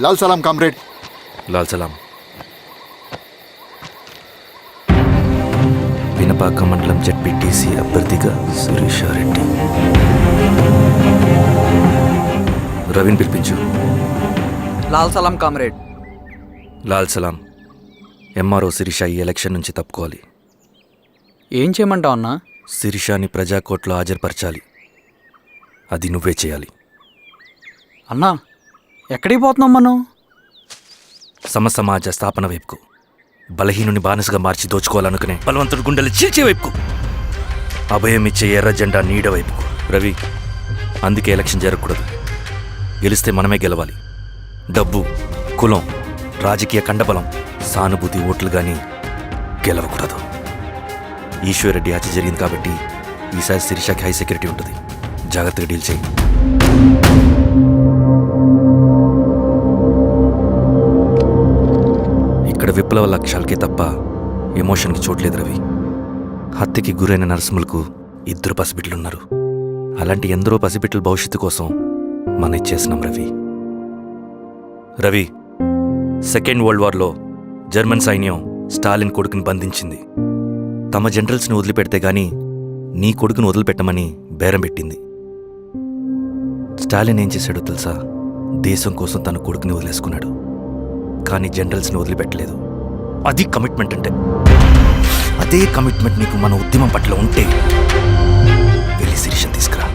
లాల్ సలాం comrade. Lal సలాం. పినపాక మండలం ZPTC అభ్యర్థిగా శిరీషారెడ్డి. రవిని పిలిపించు. లాల్ సలాం కామ్రేడ్. లాల్ సలాం. ఎంఆర్ఓ శిరీష ఈ ఎలక్షన్ నుంచి తప్పుకోవాలి. ఏం చేయమంటావు అన్నా? శిరీషాని ప్రజాకోర్టులో హాజరుపరచాలి. అది నువ్వే చేయాలి. అన్నా ఎక్కడికి పోతున్నాం మనం? సమసమాజ స్థాపన వైపుకు. బలహీనుని బానిసగా మార్చి దోచుకోవాలనుకునే బలవంతుడి గుండెలు చీల్చే వైపుకు. అభయం ఇచ్చే ఎర్ర జెండా నీడ వైపుకు. రవి, అందుకే ఎలక్షన్ జరగకూడదు. గెలిస్తే మనమే గెలవాలి. డబ్బు, కులం, రాజకీయ కండబలం, సానుభూతి ఓట్లు కానీ గెలవకూడదు. ఈశ్వర్రెడ్డి హత్య జరిగింది కాబట్టి ఈసారి శిరీషకి హై సెక్యూరిటీ ఉంటుంది. జాగ్రత్తగా డీల్ చేయి. ఇక్కడ విప్లవ లక్ష్యాలకే తప్ప ఎమోషన్కి చోట్లేదు రవి. హత్యకి గురైన నరసింహులకు 2 పసిబిడ్డలున్నారు. అలాంటి ఎందరో పసిబిడ్డల భవిష్యత్తు కోసం మనం ఇచ్చేసినాం రవి. రవి, సెకండ్ వరల్డ్ వార్లో జర్మన్ సైన్యం స్టాలిన్ కొడుకుని బంధించింది. తమ జనరల్స్ని వదిలిపెడితే గాని నీ కొడుకును వదిలిపెట్టమని బేరం పెట్టింది. స్టాలిన్ ఏం చేశాడో తెలుసా? దేశం కోసం తన కొడుకుని వదిలేసుకున్నాడు. కానీ జనరల్స్ని వదిలిపెట్టలేదు. అది కమిట్మెంట్ అంటే. అదే కమిట్మెంట్ నీకు మన ఉద్యమం పట్ల ఉంటే వెళ్ళి శిరీషను తీసుకురా.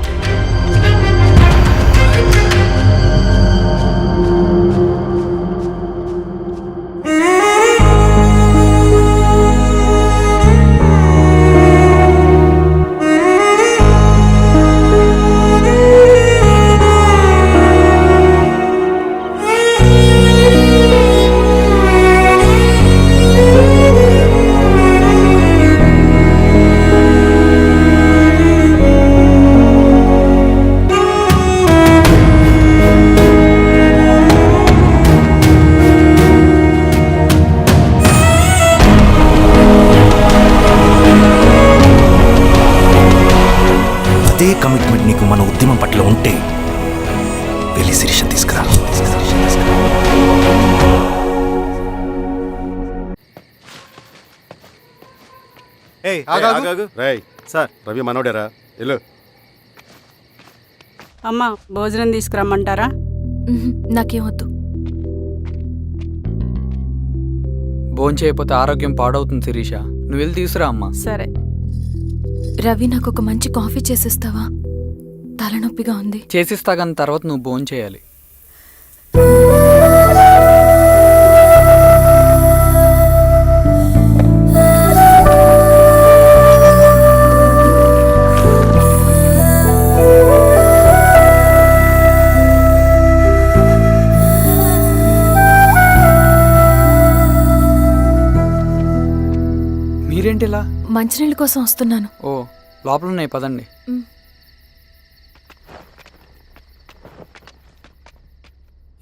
అదే కమిట్మెంట్ నీకు మన ఉద్యమం పట్ల ఉంటే వెళ్ళి శిరీషను తీసుకురా. సార్, రవి మనోడేరా? వెళ్ళు. అమ్మా, భోజనం తీసుకురమ్మంటారా? నాకేం వద్దు. భోంచేయకపోతే ఆరోగ్యం పాడవుతుంది శిరీష. నువ్వు వెళ్ళి తీసురా అమ్మా. సరే. రవి, నాకు ఒక మంచి కాఫీ చేసిస్తావా? తలనొప్పిగా ఉంది. చేసిస్తా కానీ తర్వాత నువ్వు భోంచేయాలి. మీరేంటిలా? మంచినీళ్ళ కోసం వస్తున్నాను. ఓ, లోపల ఉన్నాయి, పదండి.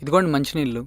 ఇదిగోండి మంచినీళ్ళు.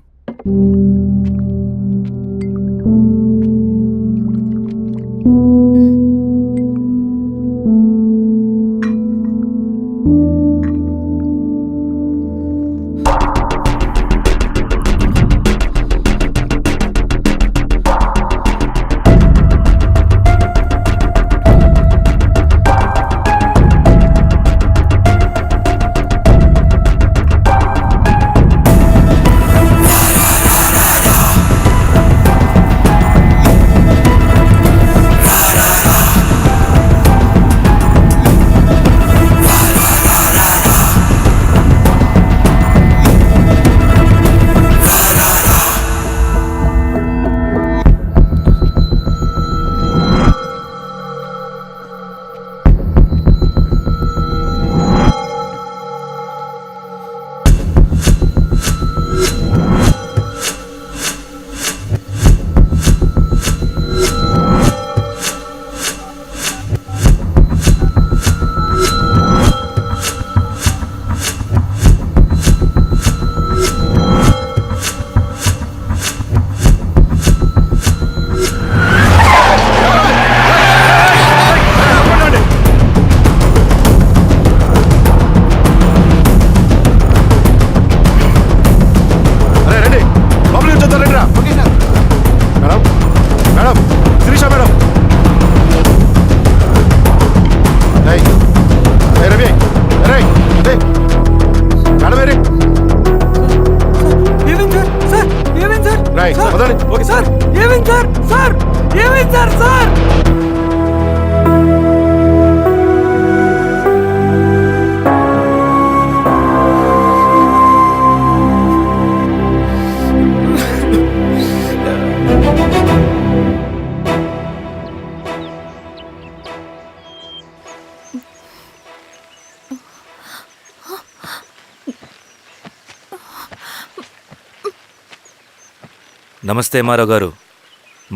నమస్తే మారావు గారు.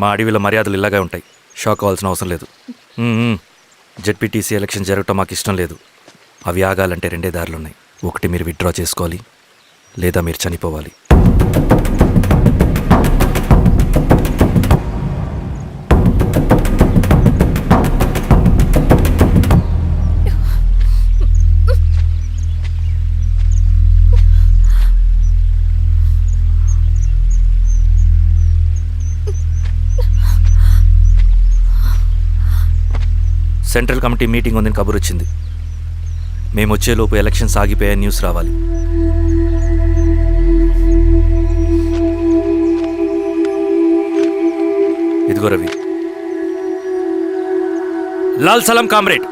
మా అడవిలో మర్యాదలు ఇలాగే ఉంటాయి. షాక్ అవ్వాల్సిన అవసరం లేదు. జెడ్పీటీసీ ఎలక్షన్ జరగటం మాకు ఇష్టం లేదు. అవి ఆగాలంటే 2 దారులు ఉన్నాయి. ఒకటి మీరు విత్డ్రా చేసుకోవాలి, లేదా మీరు చనిపోవాలి. సెంట్రల్ కమిటీ మీటింగ్ ఉందని కబురు వచ్చింది. మేము వచ్చేలోపు ఎలక్షన్స్ ఆగిపోయే న్యూస్ రావాలి. ఇదిగో రవి. లాల్ సలాం కామ్రేడ్.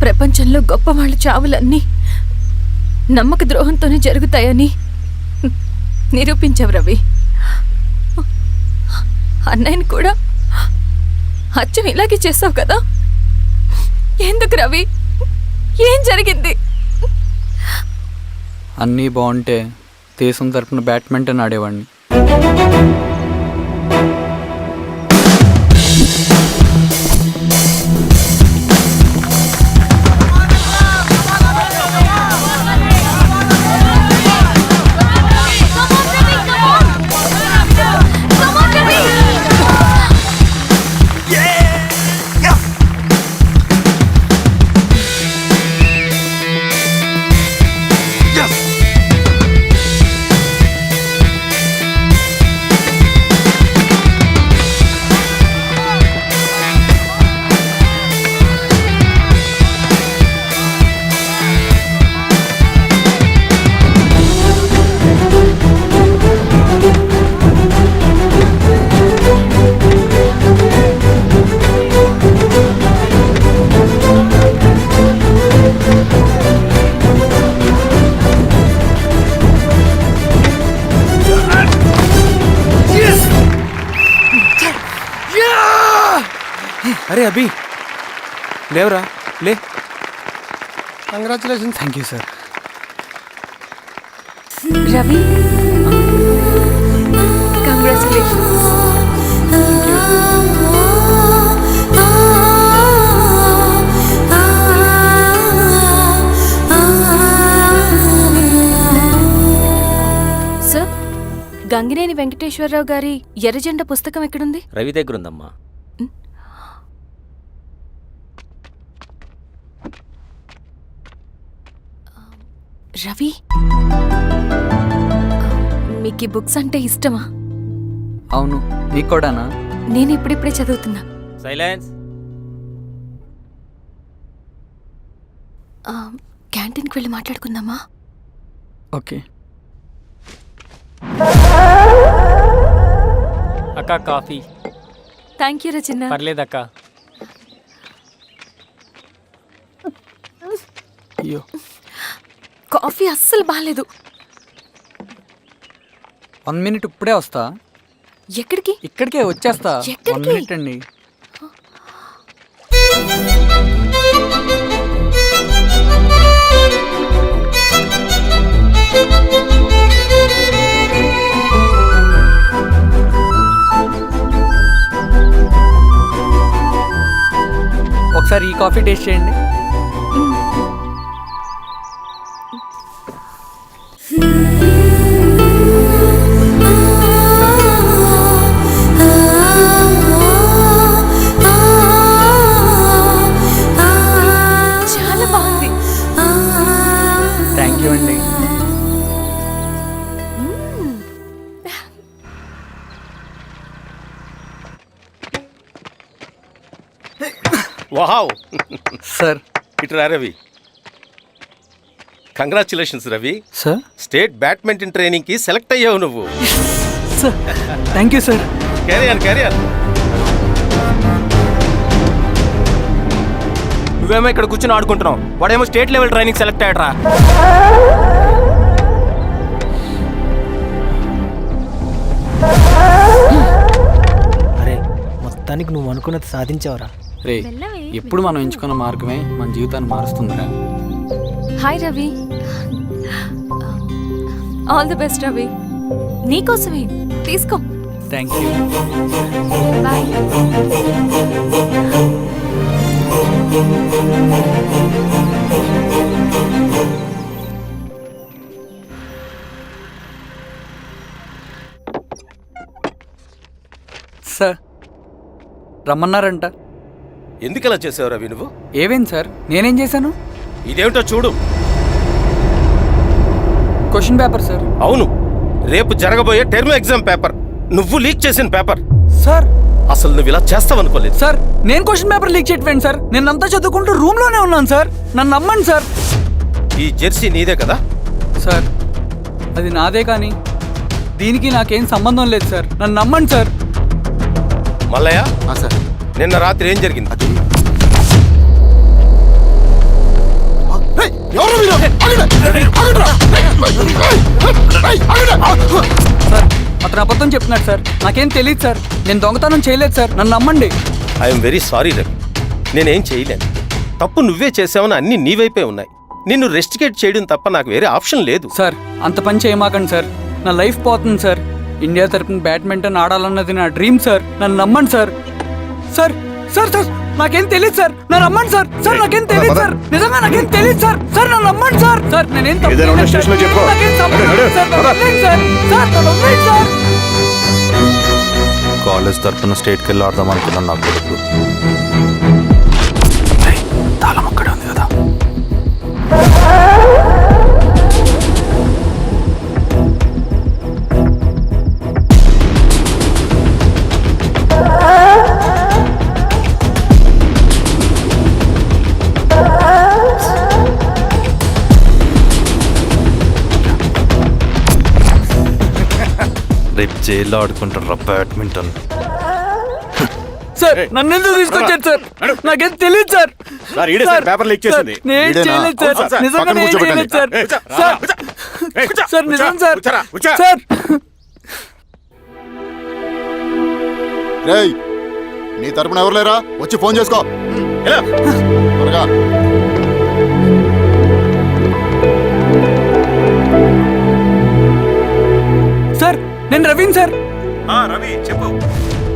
ప్రపంచంలో గొప్పవాళ్ళ చావులన్నీ నమ్మక ద్రోహంతోనే జరుగుతాయని నిరూపించావు రవి. అన్నయ్యని కూడా అచ్చం ఇలాగే చేస్తావు కదా? ఎందుకు రవి? ఏం జరిగింది? అన్నీ బాగుంటే దేశం తరపున బ్యాడ్మింటన్ ఆడేవాడిని. అరే అభి, లేవరా, లే. Congratulation. Thank you sir. Ravi, congratulations. Sir, Gangineni Venkateswararao గారి ఎర్రజెండా పుస్తకం ఎక్కడుంది? రవి దగ్గర ఉందమ్మా. రవి, మీకు ఈ బుక్స్ అంటే ఇష్టమా? అవును, నీకు కూడానా? నేను ఇప్పుడిప్పుడే చదువుతున్నా. సైలెన్స్. క్యాంటీన్కి వెళ్ళి మాట్లాడుకుందామా? ఓకే. అక్క కాఫీ. థ్యాంక్ యూ రచన. పర్లేదక్క. అయ్యో, కాఫీ అస్సలు బాగాలేదు. 1 మినిట్ ఇప్పుడే వస్తా. ఎక్కడికి? ఇక్కడికే వచ్చేస్తా. ఎక్కడికి? 1 మినిట్ అండి. ఒకసారి ఈ కాఫీ టేస్ట్ చేయండి. చాలా బాగుంది. థ్యాంక్ యూ అండి. వావ్. సార్. ఇటు రా Ravi. Congratulations Ravi. Sir. State badminton ట్రైనింగ్కి సెలెక్ట్ అయ్యావు నువ్వు. Sir, thank you sir. Carrier. నువ్వేమో ఇక్కడ కూర్చొని ఆడుకుంటున్నావు, వాడేమో స్టేట్ లెవెల్ ట్రైనింగ్ సెలెక్ట్ అయ్యాడ్రా. అరే మొత్తానికి నువ్వు అనుకున్నది సాధించావురా. రే ఎప్పుడు మనం ఎంచుకున్న మార్గమే మన జీవితాన్ని మారుస్తుందిరా. Hi Ravi. All the best Ravi. నీకోసమే తీసుకో. Thank you. బాయ్. సార్ రమ్మన్నారంట. ఎందుకు ఇలా చేసావు రవి నువ్వు? ఏవేం సార్, నేనేం చేశాను? ఇదేమిటో చూడు. Question paper sir. అవును, రేపు జరగబోయే టర్మ్ ఎగ్జామ్ పేపర్. నువ్వు లీక్ చేసిన పేపర్. సార్ అసలు నువ్వు ఇలా చేస్తావనుకోలేదు. సార్ నేను క్వశ్చన్ పేపర్ లీక్ చేయట్లేండి సార్. నేను అంతా చదువుకుంటూ రూమ్లోనే ఉన్నాను సార్. నన్ను నమ్మండి సార్. ఈ జెర్సీ నీదే కదా? సార్ అది నాదే, కానీ దీనికి నాకేం సంబంధం లేదు సార్. నన్ను నమ్మండి సార్. మల్లయ్య, సార్ నిన్న రాత్రి ఏం జరిగింది? సార్ అతను అబద్ధం చెప్తున్నాడు సార్. నాకేం తెలియదు సార్. నేను దొంగతనం చేయలేదు సార్. నన్ను నమ్మండి. ఐఎమ్ వెరీ సారీ రవి, నేనేం చేయలేను. తప్పు నువ్వే చేసావని అన్ని నీ వైపే ఉన్నాయి. నిన్ను రెస్టికేట్ చేయడం తప్ప నాకు వేరే ఆప్షన్ లేదు. సార్ అంత పని చేయమాకండి సార్. నా లైఫ్ పోతుంది సార్. ఇండియా తరపున బ్యాడ్మింటన్ ఆడాలన్నది నా డ్రీమ్ సార్. నన్ను నమ్మండి సార్. సార్ సార్ సార్ నాకేం తెలియదు సార్. నన్ను నమ్మండి సార్. సార్ నాకేం తెలియదు సార్. నిజంగా నాకేం తెలియదు సార్. సార్ నన్ను నమ్మండి సార్. సార్ నేనేం తప్పు చేయలేదు సార్. నాకేం సంబంధం లేదు సార్. నన్ను వదిలేయండి సార్. సార్ నన్ను వదిలేయండి సార్. కాలేజ్ తరఫున స్టేట్కి వెళ్ళి ఆడదాం అనుకున్నాను. నా కొడుకు తాళం అక్కడే ఉంది కదా. రేపు జైల్లో ఆడుకుంటారా బ్యాడ్మింటన్? సార్ నన్ను ఎందుకు తీసుకొచ్చారు సార్? నాకేం తెలియదు సార్. పేపర్ లీక్ చేసింది. నేను చేయలేదు సార్. నిజంగా నేను చేయలేదు సార్. సార్ నిజం సార్. సార్ రేయ్, నీ తరపున ఎవరు లేరా? వచ్చి ఫోన్ చేసుకో త్వరగా. సార్ నేను రవీన్ సార్. రవి చెప్పు.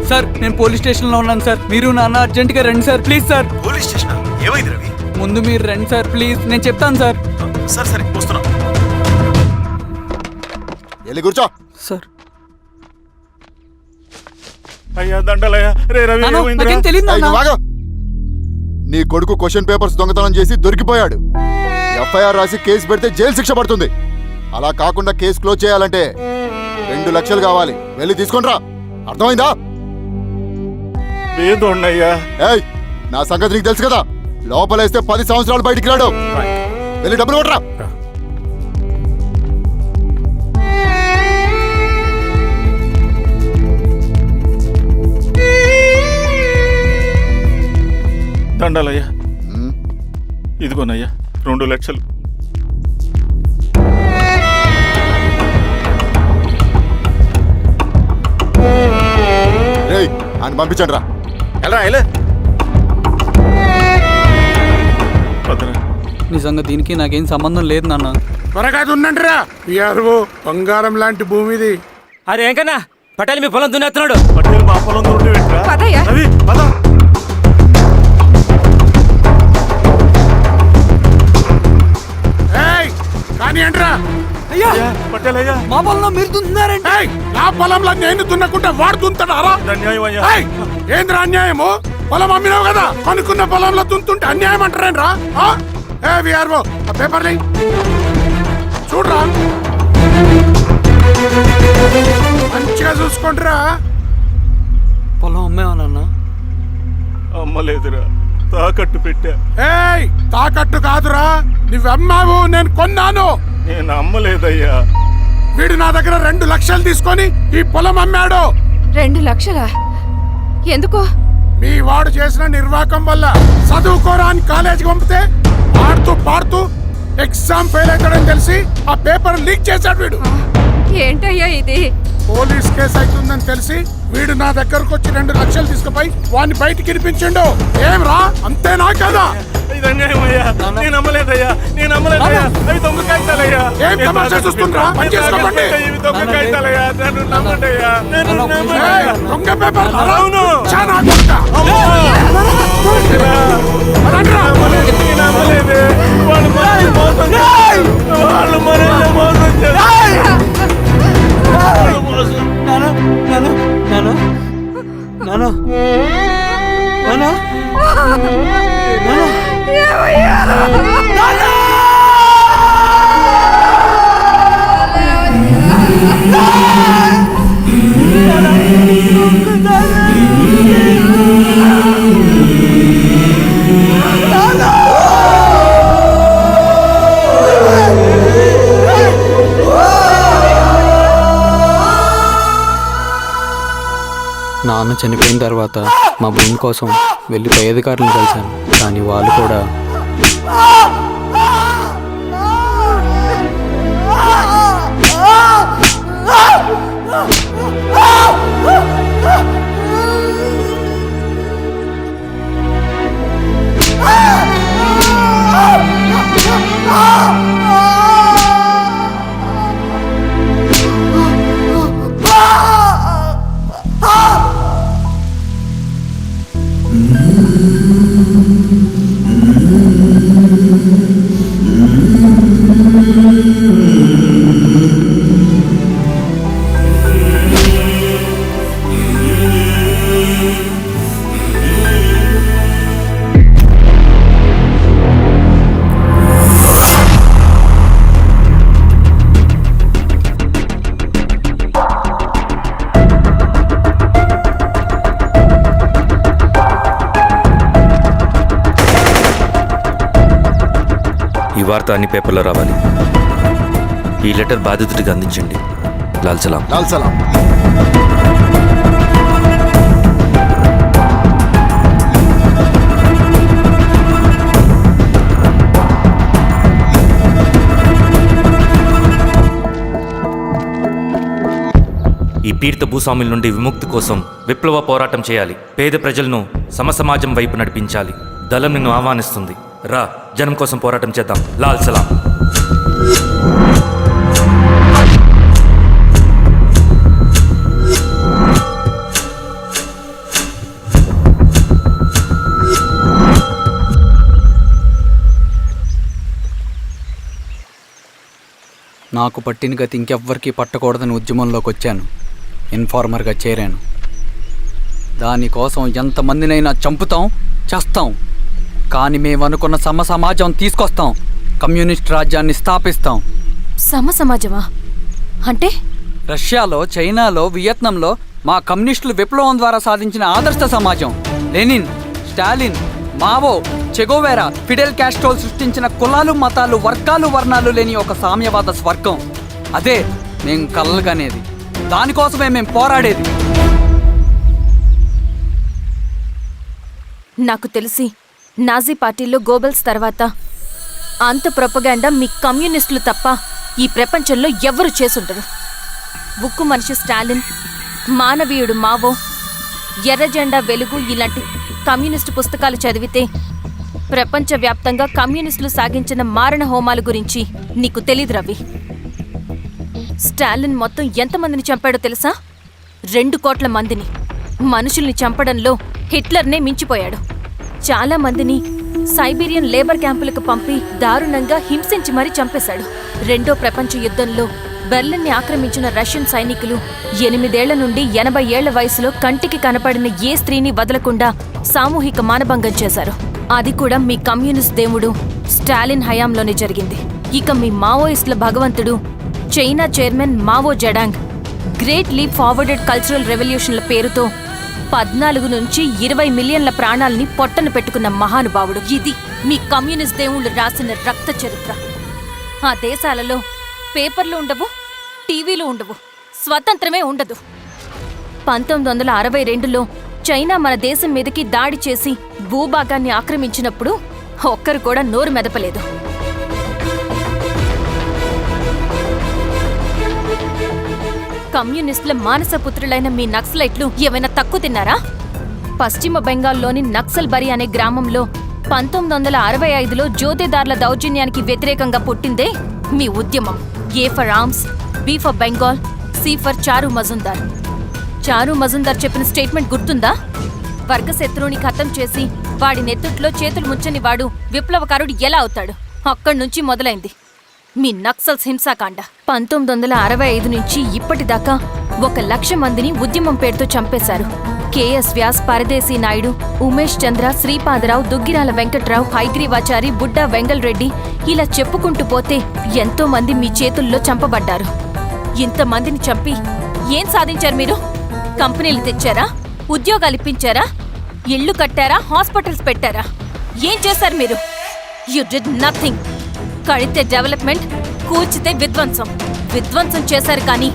సార్ నేను పోలీస్ స్టేషన్లో ఉన్నాను సార్. మీరు నాన్న అర్జెంట్గా రండి sir. Please sir. Police station ఏమైంది రవి? ముందు మీరు రండి సార్ ప్లీజ్. నేను చెప్తాను సార్. సరే సరే వస్తున్నా. వెళ్ళి కూర్చో. సార్ అయ్యా దండలయ్యా. రే రవి నాన్న, ఏమైందిరా? నాకేం తెలియదు ఏయ్, నాన్న. నువ్వు ఆగు. నీ కొడుకు క్వశ్చన్ పేపర్స్ దొంగతనం చేసి దొరికిపోయాడు. ఎఫ్ఐఆర్ రాసి కేసు పెడితే జైలు శిక్ష పడుతుంది. అలా కాకుండా కేసు క్లోజ్ చేయాలంటే 2 లక్షలు కావాలి. వెళ్ళి తీసుకొని రా. అర్థమైందా? ఏదోన్నయ్యా. ఏయ్, నా సంగతి నీకు తెలుసు కదా. లోపలేస్తే 10 సంవత్సరాలు బయటికి రాడు. వెళ్ళి డబ్బులు కొట్టరా. దండాలయ్యా. ఇదిగోనయ్యా 2 లక్షలు. రేయ్, ఆయన పంపించండి రా. ఎలా నిజంగా దీనికి నాకేం సంబంధం లేదు నాన్న. త్వరగా దున్నండిరా. పిఆర్ఓ బంగారం లాంటి భూమిది. అరే ఏంకన్నా పటేల్ మీ పొలం దున్నేస్తున్నాడు. పట్టేలు మా పొలం దూరం పెట్టరా. రవి పద. ఏయ్ కానీ అంటరా. అయ్యా పట్టేలయ్యా. మా పొలంలో మీరు దున్నుతున్నారండి. ఏయ్ నా పొలంలో నేను దున్నకుంటే వాడు దున్నుతాడా? అన్యాయం అయ్యా. ఏయ్ ఏంద్రా అన్యాయము? పొలం అమ్మినావు కదా, కొనుక్కున్న పొలంలో దున్నుతుంటే అన్యాయం అంటారేంట్రా? ఏ విఆర్ఓ ఆ పేపర్ చూడరా, మంచిగా చూసుకుంటారా. పొలం అమ్మేవా నాన్న? అమ్మలేదురా, తాకట్టు పెట్టా. ఏయ్ తాకట్టు కాదురా, నువ్వమ్మావు, నేను కొన్నాను. నేను అమ్మలేదయ్యా. వీడు నా దగ్గర 2 లక్షలు తీసుకొని ఈ పొలం అమ్మాడు. 2 లక్షలా? ఎందుకు? మీ వాడు చేసిన నిర్వాకం వల్ల చదువుకోరాని కాలేజీకి పంపితే ఆడుతూ పాడుతూ ఎగ్జామ్ ఫెయిల్ అవుతాడని తెలిసి ఆ పేపర్ లీక్ చేశాడు వీడు. ఏంటయ్యా ఇది? పోలీస్ కేసు అవుతుందని తెలిసి వీడు నా దగ్గరకు వచ్చి 2 లక్షలు తీసుకుపోయి వాడిని బయటికి ఇరిపించిండు. ఏం రా, అంతేనా కదా? ఇది అన్యాయం అయ్యా. నేను నమ్మలేదయ్యా. అవి దొంగ కాగితాలయ్యా. ఏం తమాషా చూస్తుండ్రా? పని చేసుకోకండి. ఇవి దొంగ కాగితాలయ్యా. నన్ను నమ్మండయ్యా. ఏయ్, దొంగ పేపర్ అవును. చాలా దొంగ. అలాంటిరా? నేను నమ్మలేదు. వాళ్ళు మనల్ని మోసం చేశారు. వాళ్ళు మనల్ని మోసం చేశారు. నాన్న చనిపోయిన తర్వాత మా భూమి కోసం వెళ్ళి పై అధికారులను కలిశాను, కానీ వాళ్ళు కూడా ఈ వార్త అన్ని పేపర్లో రావాలి. ఈ లెటర్ బాధితుడికి అందించండి. లాల్ సలాం. లాల్ సలాం. ఈ పీడిత భూస్వాముల నుండి విముక్తి కోసం విప్లవ పోరాటం చేయాలి. పేద ప్రజలను సమసమాజం వైపు నడిపించాలి. దళం నిన్ను ఆహ్వానిస్తుంది. రా, జనం కోసం పోరాటం చేద్దాం. లాల్ సలాం. నాకు పట్టిన గతి ఇంకెవ్వరికీ పట్టకూడదని ఉద్యమంలోకి వచ్చాను. ఇన్ఫార్మర్గా చేరాను. దానికోసం ఎంతమందినైనా చంపుతాం, చేస్తాం. కానీ మేమనుకున్న సమాజం తీసుకొస్తాం. కమ్యూనిస్ట్ రాజ్యాన్ని స్థాపిస్తాం. సమాజమా అంటే? రష్యాలో, చైనాలో, వియత్నంలో మా కమ్యూనిస్టులు విప్లవం ద్వారా సాధించిన ఆదర్శ సమాజం. Lenin, Stalin, Mao, Che Guevara, Fidel క్యాస్ట్రోల్ సృష్టించిన కులాలు, మతాలు, వర్గాలు, వర్ణాలు లేని ఒక సామ్యవాద స్వర్గం. అదే మేం కలలుగనేది. దానికోసమే మేం పోరాడేది. నాకు తెలిసి నాజీ పార్టీలో గోబెల్స్ తర్వాత అంత ప్రొపగాండా మీ కమ్యూనిస్టులు తప్ప ఈ ప్రపంచంలో ఎవ్వరూ చేసుంటారు. ఉక్కు మనిషి స్టాలిన్, మానవీయుడు మావో, ఎర్ర జెండా వెలుగు ఇలాంటి కమ్యూనిస్టు పుస్తకాలు చదివితే ప్రపంచవ్యాప్తంగా కమ్యూనిస్టులు సాగించిన మారణ హోమాల గురించి నీకు తెలీదు రవి. స్టాలిన్ మొత్తం ఎంతమందిని చంపాడో తెలుసా? 2 కోట్ల మందిని. మనుషుల్ని చంపడంలో హిట్లర్నే మించిపోయాడు. చాలా మందిని సైబీరియన్ లేబర్ క్యాంపులకు పంపి దారుణంగా హింసించి మరీ చంపేశాడు. 2వ ప్రపంచ యుద్ధంలో బెర్లిన్ని ఆక్రమించిన రష్యన్ సైనికులు 8 ఏళ్ల నుండి 80 ఏళ్ల వయసులో కంటికి కనపడిన ఏ స్త్రీని వదలకుండా సామూహిక మానభంగం చేశారు. అది కూడా మీ కమ్యూనిస్ట్ దేవుడు స్టాలిన్ హయాంలోనే జరిగింది. ఇక మీ మావోయిస్టుల భగవంతుడు China chairman Mao Zedong great leap forwarded cultural రెవల్యూషన్ల పేరుతో 14 నుంచి 20 మిలియన్ల ప్రాణాల్ని పొట్టన పెట్టుకున్న మహానుభావుడు. ఇది మీ కమ్యూనిస్ట్ దేవుళ్ళు రాసిన రక్త చరిత్ర. ఆ దేశాలలో పేపర్లు ఉండవు, టీవీలు ఉండవు, స్వతంత్రమే ఉండదు. 1962లో చైనా మన దేశం మీదకి దాడి చేసి భూభాగాన్ని ఆక్రమించినప్పుడు ఒక్కరు కూడా నోరు మెదపలేదు. కమ్యూనిస్టుల మానసపుత్రులైన మీ నక్సలైట్లు ఏమైనా తక్కువ తిన్నారా? పశ్చిమ బెంగాల్లోని నక్సల్బరి అనే గ్రామంలో 1965లో జోతేదార్ల దౌర్జన్యానికి వ్యతిరేకంగా పుట్టిందే మీ ఉద్యమం. A for arms, B for Bengal, C for Charu Majumdar. చారు మజుందార్ చెప్పిన స్టేట్మెంట్ గుర్తుందా? వర్గశత్రువుని ఖతం చేసి వాడి నెత్తుట్లో చేతులు ముంచని వాడు విప్లవకారుడు ఎలా అవుతాడు? అక్కడి నుంచి మొదలైంది మీ నక్సల్స్ హింసాకాండ. 1965 నుంచి ఇప్పటిదాకా 1,00,000 మందిని ఉద్యమం పేరుతో చంపేశారు. కేఎస్ వ్యాస్, పరదేశీ నాయుడు, ఉమేష్ చంద్ర, శ్రీపాదరావు, దుగ్గిరాల వెంకట్రావు, హైగ్రీవాచారి, బుడ్డా వెంగల్ రెడ్డి, ఇలా చెప్పుకుంటూ పోతే ఎంతో మంది మీ చేతుల్లో చంపబడ్డారు. ఇంతమందిని చంపి ఏం సాధించారు మీరు? కంపెనీలు తెచ్చారా? ఉద్యోగాలు ఇప్పించారా? ఇళ్లు కట్టారా? హాస్పిటల్స్ పెట్టారా? ఏం చేశారు మీరు? You did nothing. కడితే డెవలప్మెంట్, కూర్చితే విధ్వంసం. విధ్వంసం చేశారు కానీ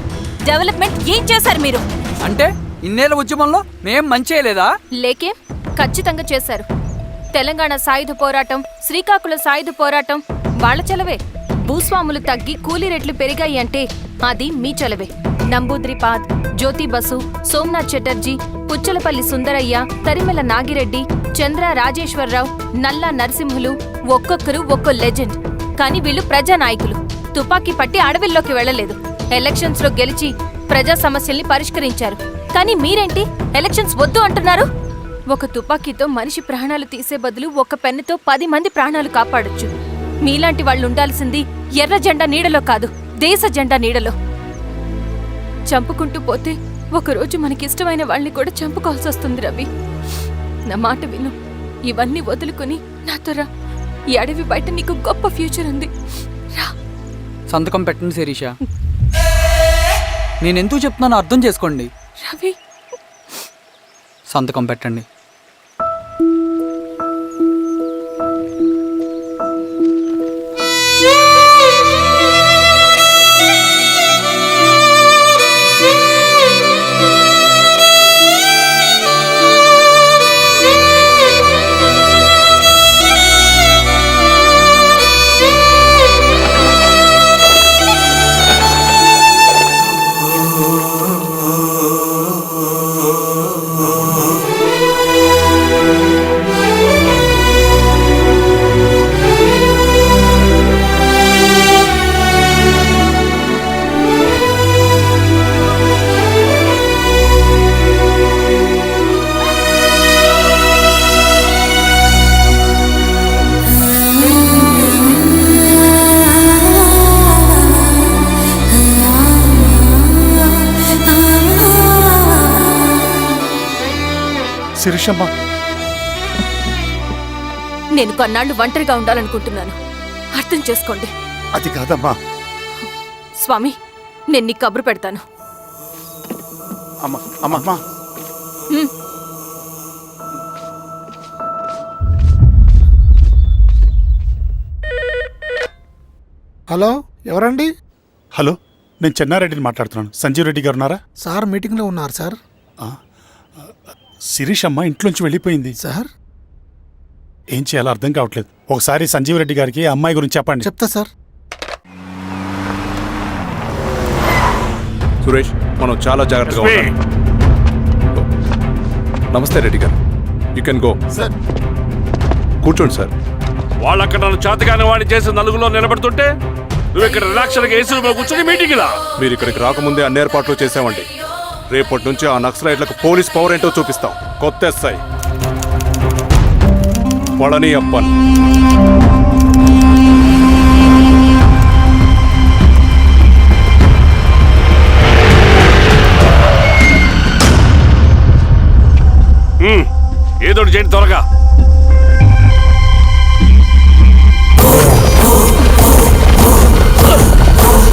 డెవలప్మెంట్ ఏం చేశారు మీరు? అంటే ఇన్నేళ్ల ఉద్యమంలో మేం మంచి చేయలేదా? లేకే, ఖచ్చితంగా చేశారు. తెలంగాణ సాయుధ పోరాటం, శ్రీకాకుళం సాయుధ పోరాటం వాళ్ళ చలవే. భూస్వాములు తగ్గి కూలీ రేట్లు పెరిగాయి అంటే అది మీ చలవే. నంబూద్రిపాద్, జ్యోతి బసు, సోమనాథ్ చటర్జీ, పుచ్చలపల్లి సుందరయ్య, తరిమెల నాగిరెడ్డి, చంద్ర రాజేశ్వరరావు, నల్లా నరసింహులు ఒక్కొక్కరు ఒక్కో లెజెండ్. కానీ వీళ్ళు ప్రజానాయకులు. తుపాకీ పట్టి అడవిల్లోకి వెళ్లలేదు. ఎలక్షన్స్ లో గెలిచి ప్రజా సమస్యల్ని పరిష్కరించారు. కానీ మీరేంటి ఎలక్షన్స్ వద్దు అంటున్నారు? ఒక తుపాకీతో మనిషి ప్రాణాలు తీసే బదులు ఒక పెన్నుతో 10 మంది ప్రాణాలు కాపాడొచ్చు. మీలాంటి వాళ్ళు ఉండాల్సింది ఎర్ర జెండా నీడలో కాదు, దేశ జెండా నీడలో. చంపుకుంటూ పోతే ఒకరోజు మనకిష్టమైన వాళ్ళని కూడా చంపుకోవాల్సి వస్తుంది. రవి, నా మాట విను. ఇవన్నీ వదులుకుని నాతో రా. ఈ అడవి బయట నీకు గొప్ప ఫ్యూచర్ ఉంది. రా. సంతకం పెట్టండి శిరీష. నేనెందుకు చెప్తున్నానో అర్థం చేసుకోండి. రవి, సంతకం పెట్టండి. శిరీషమ్మ, నేను కొన్నాళ్ళు ఒంటరిగా ఉండాలనుకుంటున్నాను. అర్థం చేసుకోండి. అది కాదమ్మా. స్వామి, నేను నీకు కబురు పెడతాను. అమ్మా అమ్మా, హలో, ఎవరండి? హలో, నేను చెన్నారెడ్డిని మాట్లాడుతున్నాను. సంజీవ్ రెడ్డి గారు ఉన్నారా? సార్ మీటింగ్లో ఉన్నారు సార్. శిరీషమ్మ ఇంట్లోంచి వెళ్ళిపోయింది సార్, ఏం చేయాలో అర్థం కావట్లేదు. ఒకసారి సంజీవ్ రెడ్డి గారికి ఆ అమ్మాయి గురించి చెప్పండి. చెప్తా సార్. సురేష్, మనం చాలా జాగ్రత్తగా ఉండాలి. నమస్తే రెడ్డి గారు, యూ కెన్ గో. సార్ కూర్చోండి సార్. వాళ్ళక్కడ నన్ను చేతగానే వాడిని చేసి నలుగులో నిలబడుతుంటే నువ్వు ఇక్కడ రిలాక్స్గా ఏసీలో కూర్చొని మీటింగ్ లా. మీరు ఇక్కడికి రాకముందే అన్ని ఏర్పాట్లు చేసామండి. రేపటి నుంచి ఆ నక్సలైట్లకు పోలీస్ పవర్ ఏంటో చూపిస్తాం. కొత్త ఎస్ఐ పళని అప్పన్. ఏదోటి చేయండి త్వరగా.